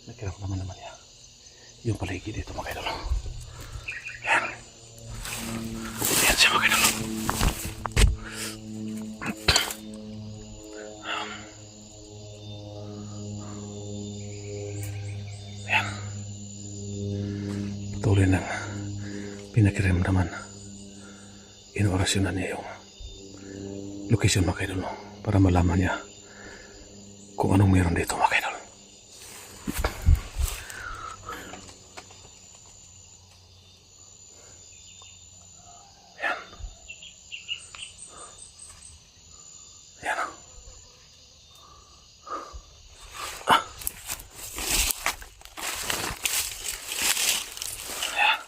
Nakiramdaman naman niya yung paligid dito mga idol. Yan. Yan siya mga idol. Yan. Patuloy ng pinakiramdaman. Inorasyonan niya yung location mga idol, no? Para malaman niya kung anong meron dito mga idol. Yan. Yan. Ah. Yan.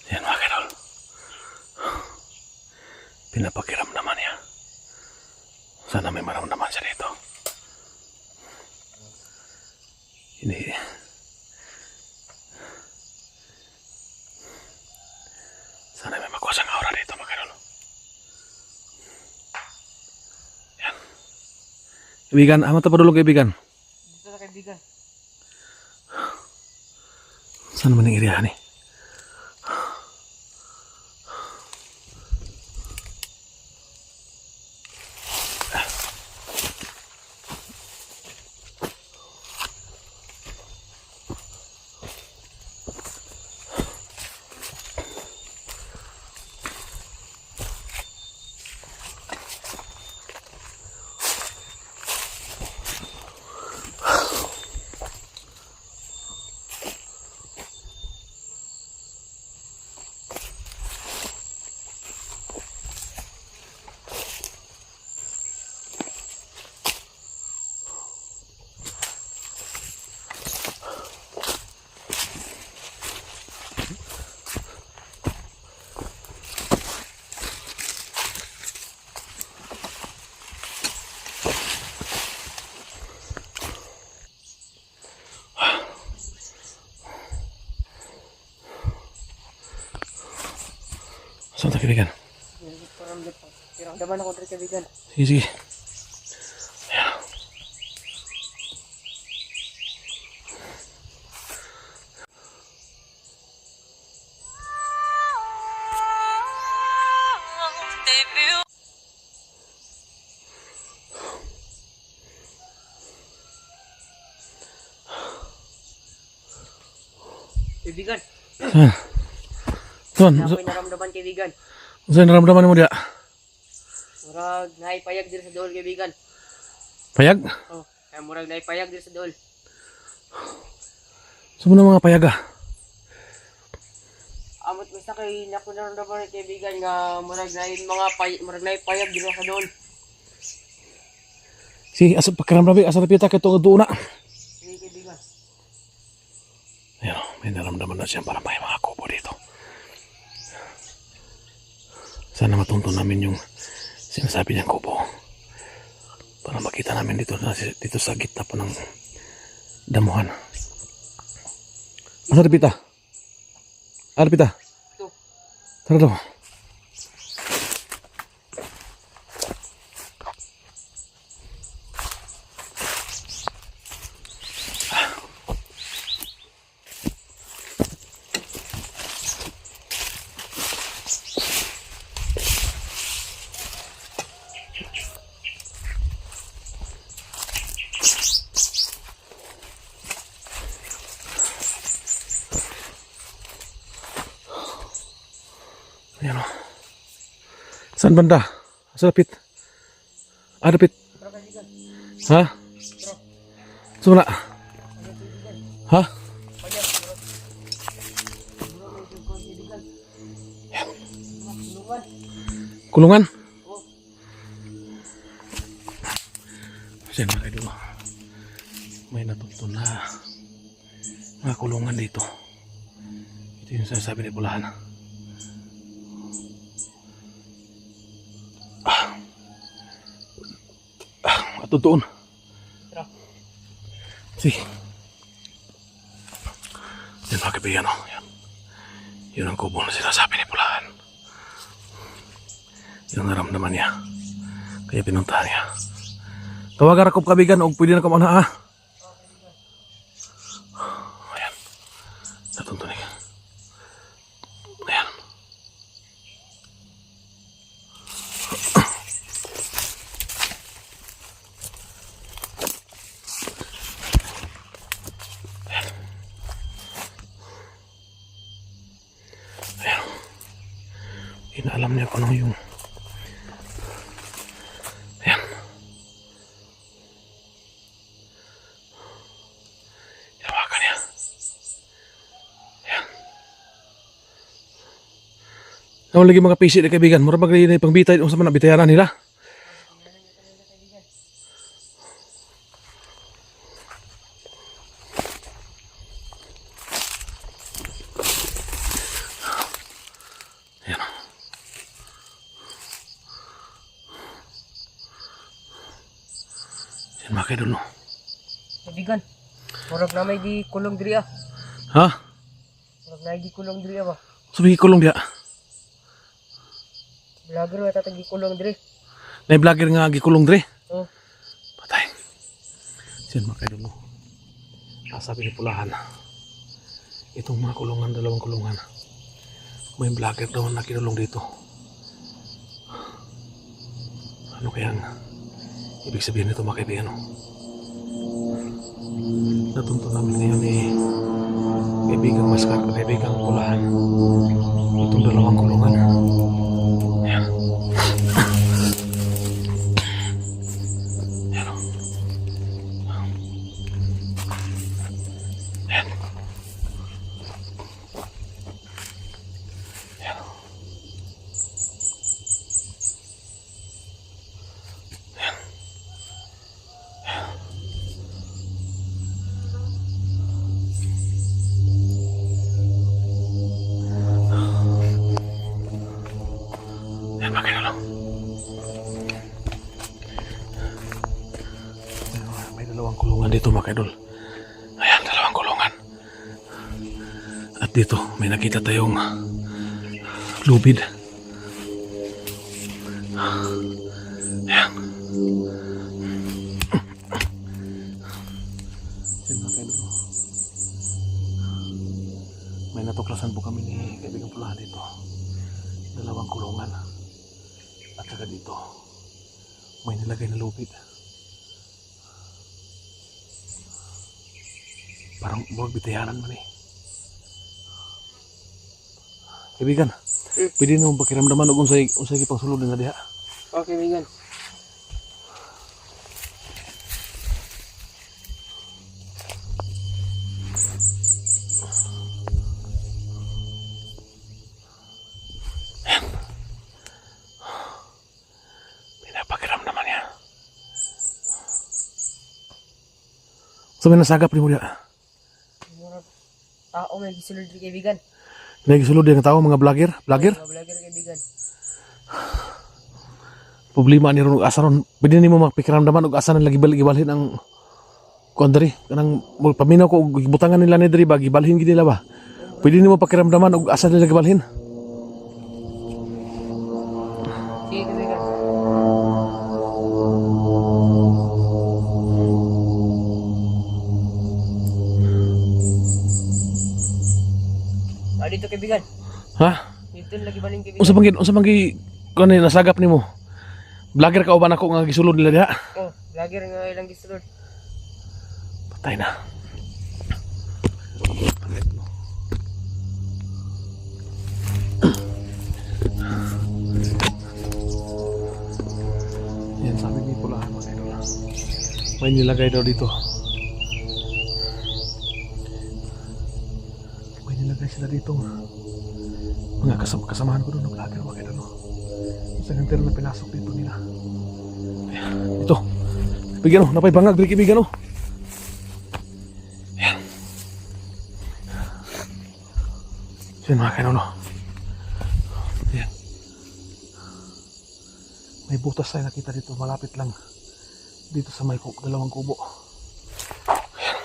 Yan mga idol. Pinapakiramdaman niya. Sana may maramdaman siya dito. Hindi. Sana may makuha siyang aura dito mga idol. Yan. Kaibigan, amat na padulong kaibigan. Dito sa kaibigan. Saan naman yung iriyahan eh? Saan tayo kaibigan? Piramdaman ako dito kaibigan. Sige, sige. Ayan. Kaibigan. Saan? Saan? Ako'y naramdaman kaibigan. Saan naramdaman mo dia? Murag naipayag dito sa dool kaibigan. Payag? Oh, kaya murag naipayag dito sa dool. Saan mo na mga payag ah? Amot basta kay naku naramdaman kaibigan nga murag naipayag dito sa dool. Sige, asa pakiramdam asa napita kay tungod doon na. Sige kaibigan. Ayan, may naramdaman na siya para may mga kubo dito. Sana matuntun namin yung sinasabi niyang kubo. Para makita namin dito sa gitna pa ng damuhan. Asa napita? Napita? Ito. Tara daw. Ayan o. Saan banda? Asa lapit? Lapit? Ha? Sumula? Ha? Kulungan? Siyan mga idol. May natuntun na mga kulungan dito. Ito yung sinasabi ni Bulahan. Matutuon. Sige. Yan mga kaibigan, no? Yan. Yun ang kubo na sinasabi ni Bulahan. Yun ang naramdaman niya. Kaya pinuntahan niya. Tawagan ako kabigan o pwede na ka mana ha. Ayan. Natuntunin. Ayan. Ayan. Inaalam niya kung ano yung ayan. Hinawakan niya. Ayan. Naman lagi mga pisi na kaibigan. Mura ba kayo na pangbitay kung sa mga bitayaran nila? Ayan. Ayan mga kaidol no. Kaibigan, murag na may di kulong diri ah. Ha? Murag na di kulong diri ah ba? Sabi kulong dia. Vlogger wa tatag di kulong diri. Na vlogger nga gikulong dre. Oh, Patay. Ayan mga kaidol no. Sabi ni Pulahan. Itong mga kulungan, dalawang kulungan. May vlogger daw na kinulong dito. Ano kaya ang ibig sabihin nito mga kaibigan? Natunto namin ngayon ni kaibigang Maskar, kaibigang Pulahan. Itong dalawang kulungan. Ayan. Ayan. Ayan. Ayan. Ayan mga kaidol. May dalawang kulungan dito mga kaidol. Ayan, dalawang kulungan. At dito may nakita tayong lubid. Ayan. Ayan mga kaidol. May natuklasan po kami ni kaibigang Pulahan dito. Dalawang kulungan. At saka dito may nilagay na lubid. Parang murag bitayaran man eh. Kaibigan, pwede nung pakiramdaman o unsay pang sulod nga diha. okay kaibigan. Pinapakiramdaman niya. So may nasagap ni mo diha. Murag tao may gisulod diri kaibigan. Nagisulod yung tao mga vlogger. Mga vlogger kaibigan. Problema ni ron asaron. Pwede nimo mapikiramdaman og asa nila gibalhin ang kuan diri kanang paminaw ko og gibutangan nila ni diri ba gibalhin gid nila ba. Pwede nimo pakiramdaman og asa nila gibalhin. Sige kaibigan. Ah, dito kaibigan. Ha? Dito lagi baling kaibigan. Unsa man gi kuan ni nasagap nimo? Vlogger ka uban ako nga gisulod nila diha. Oh, vlogger nga ilang gisulod. Patay na. Yan sabi ni Pulahan mga idol. May nilagay daw dito. May nilagay sila dito. Mga kasamahan ko doon ng vlogger mga idol. Sa gantir na pinasok dito nila. Ayan, ito. Bigyan o, napay bangag diri kaibigan o. Ayan. Yan mga kainolo. Ayan. May butas tayo nakita dito, malapit lang. Dito sa may dalawang kubo. Ayan.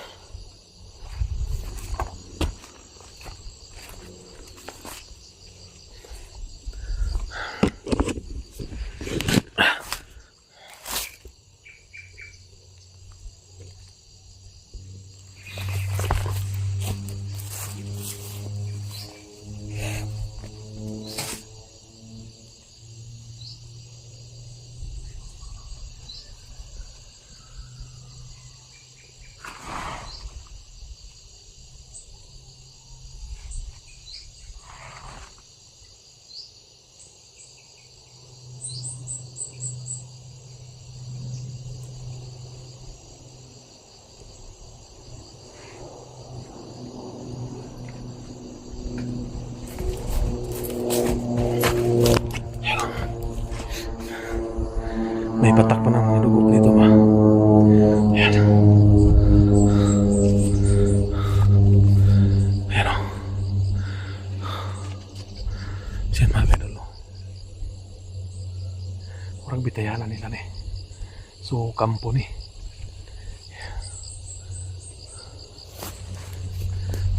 May patak pa ng dugo dito ma. Ayan. Ayan o. Siyan mga kaidol. Orang bitayanan nila ni. So kampo ni.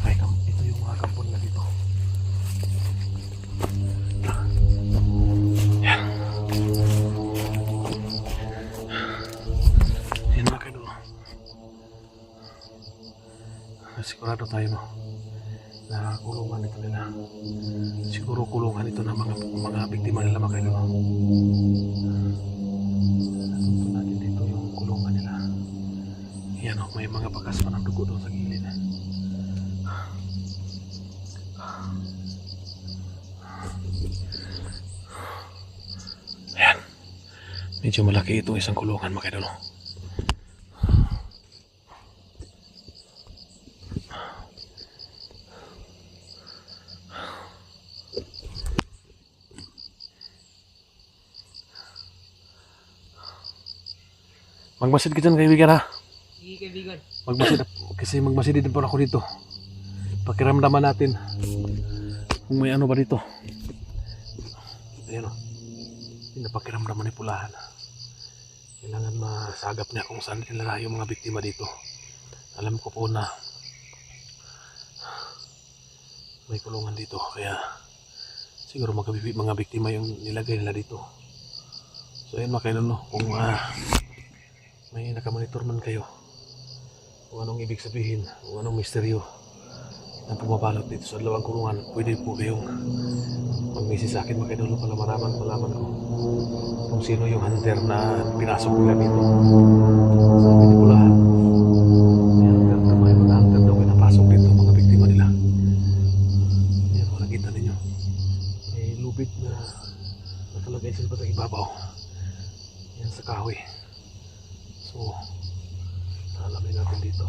Ay, ito yung mga kampo nila dito. Ayan. Ayan mga kaidol. Sigurado tayo no na kulungan ito nila. Siguro kulungan ito ng mga biktima nila mga kaidol. Natuto natin dito yung kulungan nila. Yan o, may mga bakas pa ng dugo doon sa gilid. Ayan. Medyo malaki ito isang kulungan mga kaidol. Magmasid ka dyan kaibigan ha. Sige kaibigan. Magmasid kasi magmasid din pa ako dito. Pakiramdaman natin kung may ano ba dito. Ayan o. Pinapakiramdaman ni Pulahan. Kailangan masagap niya kung saan nila yung mga biktima dito. Alam ko po na may kulungan dito. Kaya siguro mga biktima yung nilagay nila dito. So ayan mga kaidol no. Kung may nakamonitor man kayo kung anong ibig sabihin, kung anong misteryo na pumabalot dito sa dalawang kulungan, pwede po kayong mag-message sa akin mga kaidol para malaman ko kung sino yung hunter na pinasok nila dito. Sabi ni Pulahan, may mga hunter daw pinapasok dito, mga biktima nila. Yan kung nakita ninyo, may lubid na nakalagay sila sa ibabaw. Yan sa kahoy. So, alamin natin dito.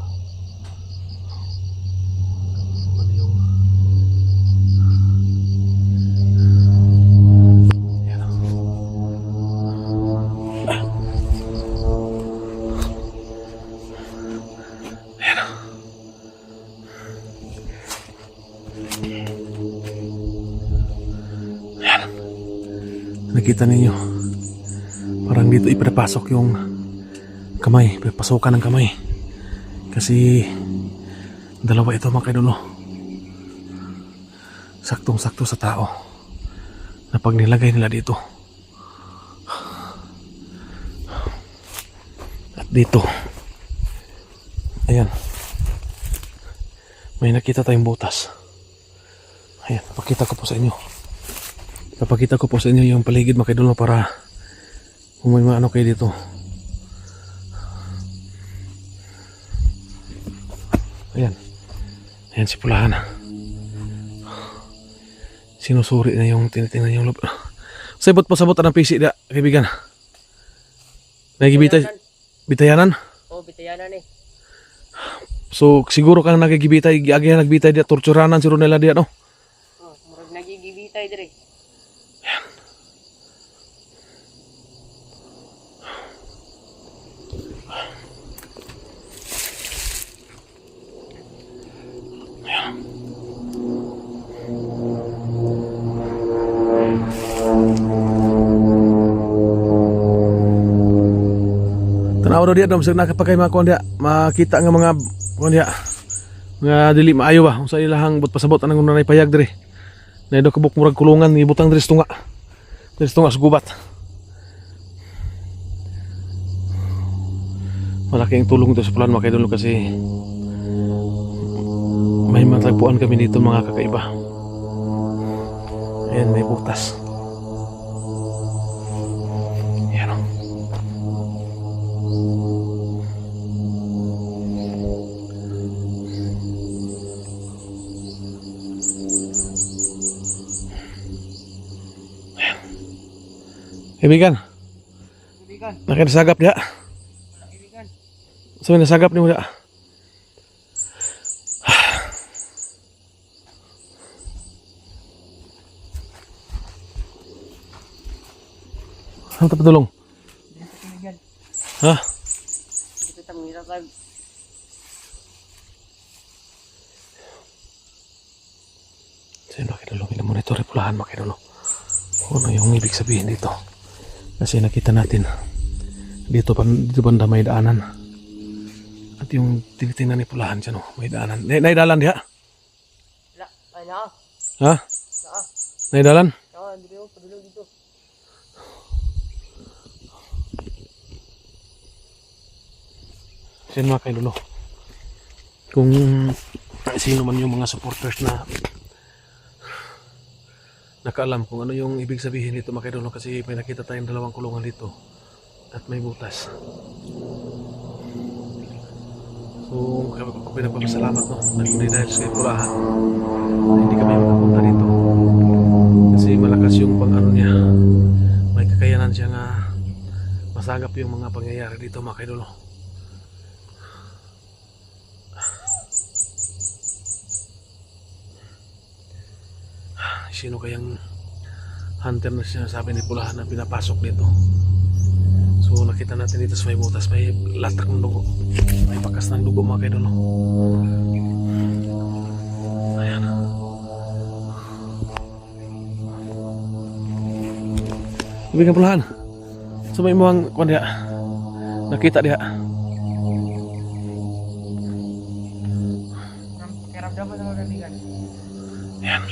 Ano yung yan o. Yan o. Yan. Nakita ninyo, parang dito ipinapasok yung kamay, pasukan ng kamay. Kasi dalawa ito mga kaidol. Saktong-sakto sa tao na pag nilagay nila dito. At dito. Ayan. May nakita tayong butas. Ayan, papakita ko po sa inyo. Papakita ko po sa inyo yung paligid mga kaidol para kung may maano kayo dito. Ayan. Ayan si Pulahan. Sinusuri na yung tinitingnan yung loob. Sabot pa sabot ang PC da, kaibigan. Nagibitay. Bitayanan? Oo, bitayanan eh. So siguro kang nagigibitay, agi nagbitay dia torturanan si Ronela dia no. Oh, murag nagigibitay dire. Tanaw daw dia dom sing nakapakay mga kuan dia, makita nga mga kuan dia. Nga dili maayo ba unsa ilahang but pasabot anang nanay payag dire. Na do kabuk murag kulungan ibutang dire sa tunga. Dire sa tunga sa gubat. Malaking tulong ito sa Pulahan mga kaidol kasi may matagpuan kami dito mga kakaiba. Ayan, may butas. Ayan o. Ayan. Kaibigan, Kaibigan, nakinasagap dia. kaibigan. So nasagap ni mo dia. Ano ito patulong? Ha? Hindi kita mengiratag. Sino kinulong monitor pulahan makinulo. Ano yung ibig sabihin dito? Kasi nakita natin dito banda may daanan. At yung tinitingnan ni pulahan siya no, may daanan. Naidalan diha? Wala. Ay na. Ha? Na. Naidalan? Na, hindi ko padulong dito. Sino mga kailulo? Kung sino man yung mga supporters na nakaalam kung ano yung ibig sabihin dito mga kailulo, kasi may nakita tayong dalawang kulungan dito at may butas. So kami nagpapasalamat no, nagkundi dahil sa pulahan na hindi kami makapunta dito kasi malakas yung pang-ano niya, may kakayanan siya nga masagap yung mga pangyayari dito mga kailulo. Sino kayang hunter na sinasabi ni pulahan na pinapasok dito? So nakita natin dito sa may butas, may latak ng dugo, may bakas ng dugo mga kaidolo. Ayan. Ibig ang pulahan. So may muang kwan diha, nakita diha. Kiramdaman ng mga kaibigan. Ayan.